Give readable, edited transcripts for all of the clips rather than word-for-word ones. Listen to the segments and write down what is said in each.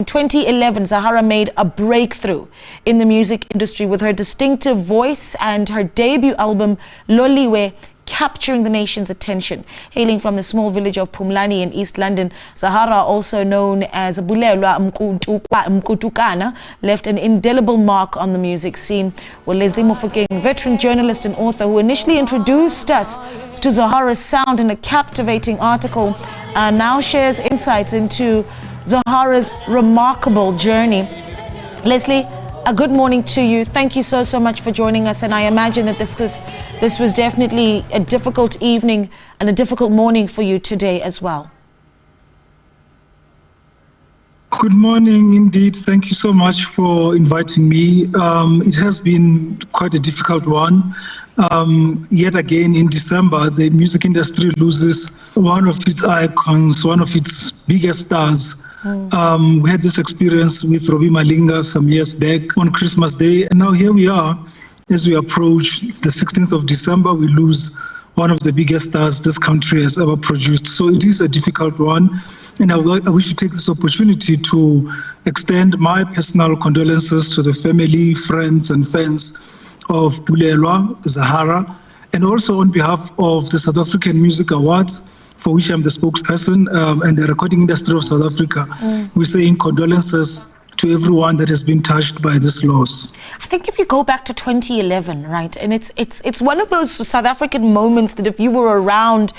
2011, Zahara made a breakthrough in the music industry with her distinctive voice and her debut album, Loliwe, capturing the nation's attention. Hailing from the small village of Phumlani in East London, Zahara, also known as Bulelwa Mkutukana, left an indelible mark on the music scene. Well, Lesley Mofokeng, veteran journalist and author who initially introduced us to Zahara's sound in a captivating article, now shares insights into Zahara's remarkable journey. Lesley, a good morning to you. Thank you so much for joining us, and I imagine that this was definitely a difficult evening and a difficult morning for you today as well. Good morning indeed. Thank you so much for inviting me. It has been quite a difficult one. Yet again, in December, the music industry loses one of its icons, one of its biggest stars. We had this experience with Robbie Malinga some years back on Christmas Day, and now here we are as we approach the 16th of December. We lose one of the biggest stars this country has ever produced. So it is a difficult one, and I wish to take this opportunity to extend my personal condolences to the family, friends and fans of Bulelwa, Zahara, and also on behalf of the South African Music Awards, for which I'm the spokesperson, and the recording industry of South Africa. We're saying condolences to everyone that has been touched by this loss. I think if you go back to 2011, right, and it's one of those South African moments that if you were around,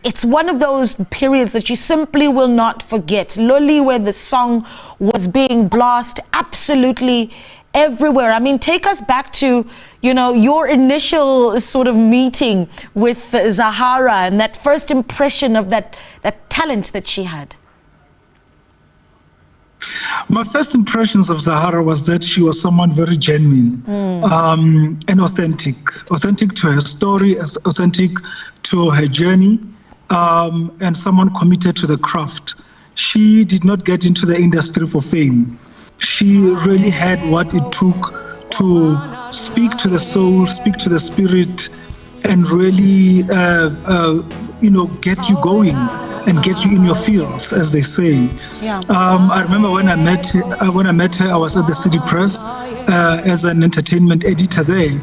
it's one of those periods that you simply will not forget. Loliwe, the song, was being blasted absolutely everywhere. I mean, take us back to, you know, your initial sort of meeting with Zahara and that first impression of that talent that she had. My first impressions of Zahara was that she was someone very genuine and authentic to her story, authentic to her journey, and someone committed to the craft. She did not get into the industry for fame. She really had what it took to speak to the soul, speak to the spirit, and really, get you going and get you in your feels, as they say. Yeah. I remember when I met her, I was at the City Press as an entertainment editor there,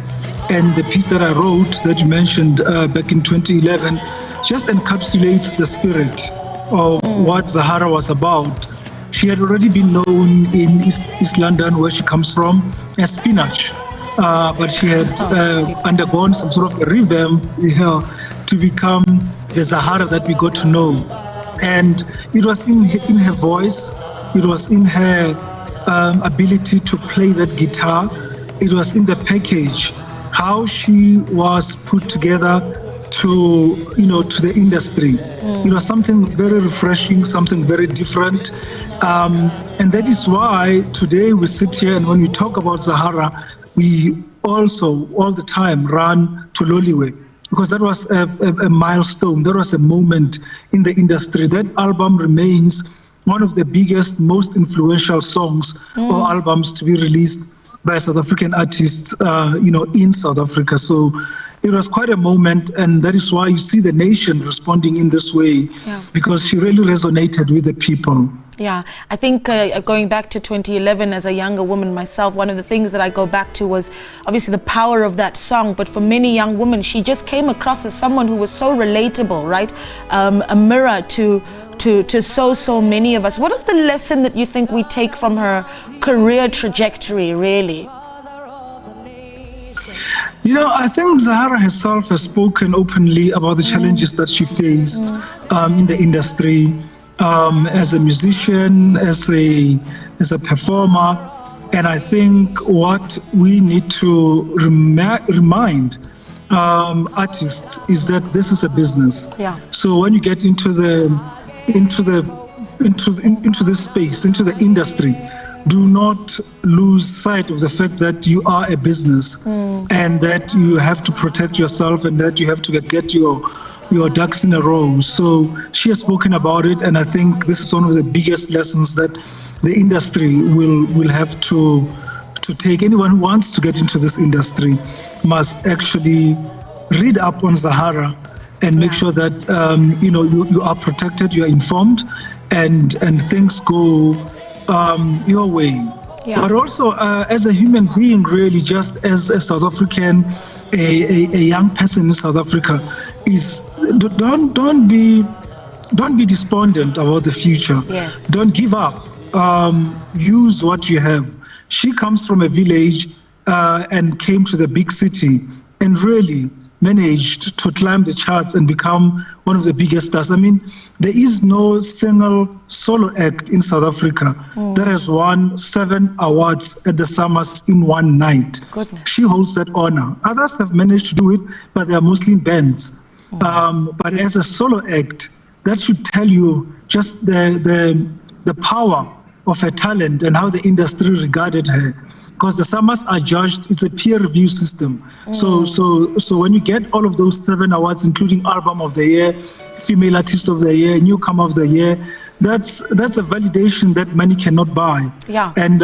and the piece that I wrote that you mentioned back in 2011 just encapsulates the spirit of what Zahara was about. She had already been known in East London, where she comes from, as Spinach, but she had undergone some sort of a revamp to become the Zahara that we got to know. And it was in her voice, it was in her ability to play that guitar, it was in the package, how she was put together to the industry. It was something very refreshing, something very different, and that is why today we sit here, and when we talk about Zahara, we also all the time run to Loliwe, because that was a milestone, that was a moment in the industry. That album remains one of the biggest, most influential songs or albums to be released by South African artists, in South Africa. So it was quite a moment, and that is why you see the nation responding in this way, because she really resonated with the people. Yeah, I think going back to 2011 as a younger woman myself, one of the things that I go back to was obviously the power of that song. But for many young women, she just came across as someone who was so relatable, right? A mirror to so many of us. What is the lesson that you think we take from her career trajectory, really? I think Zahara herself has spoken openly about the challenges that she faced in the industry, as a musician, as a performer. And I think what we need to remind artists is that this is a business. Yeah. So when you get into this space, into the industry, do not lose sight of the fact that you are a business and that you have to protect yourself and that you have to get your ducks in a row. So she has spoken about it, and I think this is one of the biggest lessons that the industry will have to take. Anyone who wants to get into this industry must actually read up on Zahara and make sure that you are protected, you are informed, and things go your way. Yeah. But also as a human being, really, just as a South African, a young person in South Africa, is don't be despondent about the future. Yes. Don't give up. Use what you have. She comes from a village and came to the big city and really managed to climb the charts and become one of the biggest stars. I mean, there is no single solo act in South Africa that has won 7 awards at the Summers in one night. Goodness. She holds that honor. Others have managed to do it, but they are mostly bands. But as a solo act, that should tell you just the power of her talent and how the industry regarded her. Because the Summers are judged, it's a peer review system. So when you get all of those 7 awards, including Album of the Year, Female Artist of the Year, Newcomer of the Year, that's a validation that money cannot buy. Yeah. And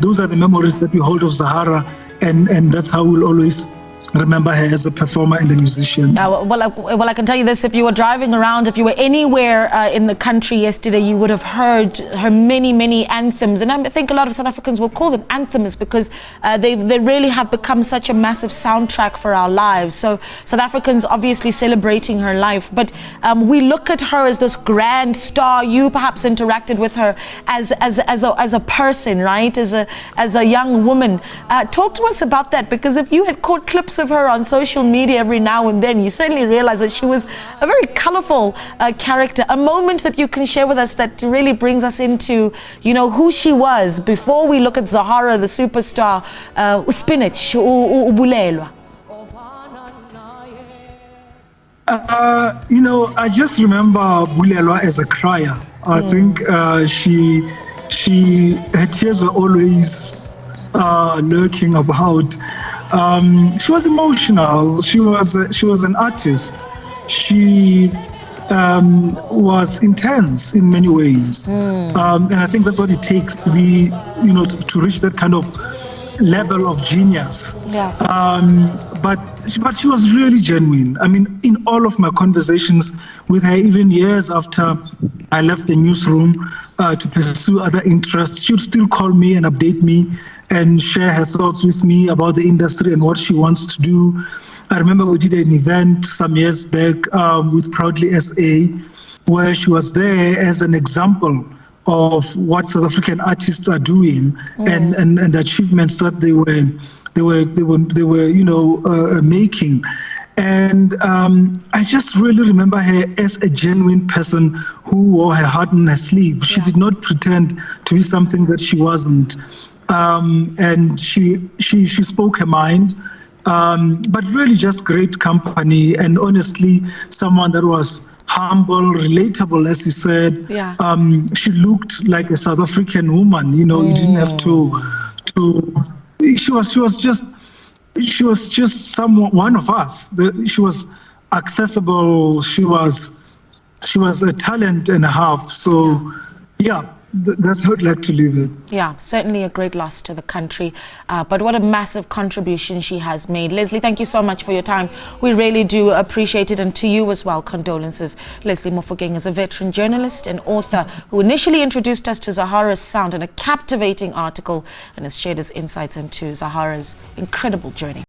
those are the memories that we hold of Zahara, and that's how we'll always remember her as a performer and a musician. Well, I can tell you this: if you were driving around, if you were anywhere in the country yesterday, you would have heard her many anthems. And I think a lot of South Africans will call them anthems because they really have become such a massive soundtrack for our lives. So South Africans obviously celebrating her life, but we look at her as this grand star. You perhaps interacted with her as a person, right? As a young woman. Talk to us about that, because if you had caught clips of her on social media every now and then, you certainly realize that she was a very colorful character. A moment that you can share with us that really brings us into, who she was before we look at Zahara, the superstar, Spinach, Bulelwa. I just remember Bulelwa as a crier. I think her tears were always lurking about. She was emotional. She was an artist. She was intense in many ways, and I think that's what it takes to be, to reach that kind of level of genius. Yeah. But she was really genuine. I mean, in all of my conversations with her, even years after I left the newsroom to pursue other interests, she would still call me and update me and share her thoughts with me about the industry and what she wants to do. I remember we did an event some years back with Proudly SA, where she was there as an example of what South African artists are doing and the achievements that they were making. And I just really remember her as a genuine person who wore her heart on her sleeve. She did not pretend to be something that she wasn't. And she spoke her mind, but really just great company, and honestly, someone that was humble, relatable, as you said. Yeah. She looked like a South African woman. You didn't have to. She was just one of us. She was accessible. She was a talent and a half. So, yeah. That's how I'd like to leave it. Yeah, certainly a great loss to the country, but what a massive contribution she has made. Lesley, thank you so much for your time. We really do appreciate it, and to you as well, condolences. Lesley Mofokeng is a veteran journalist and author who initially introduced us to Zahara's sound in a captivating article and has shared his insights into Zahara's incredible journey.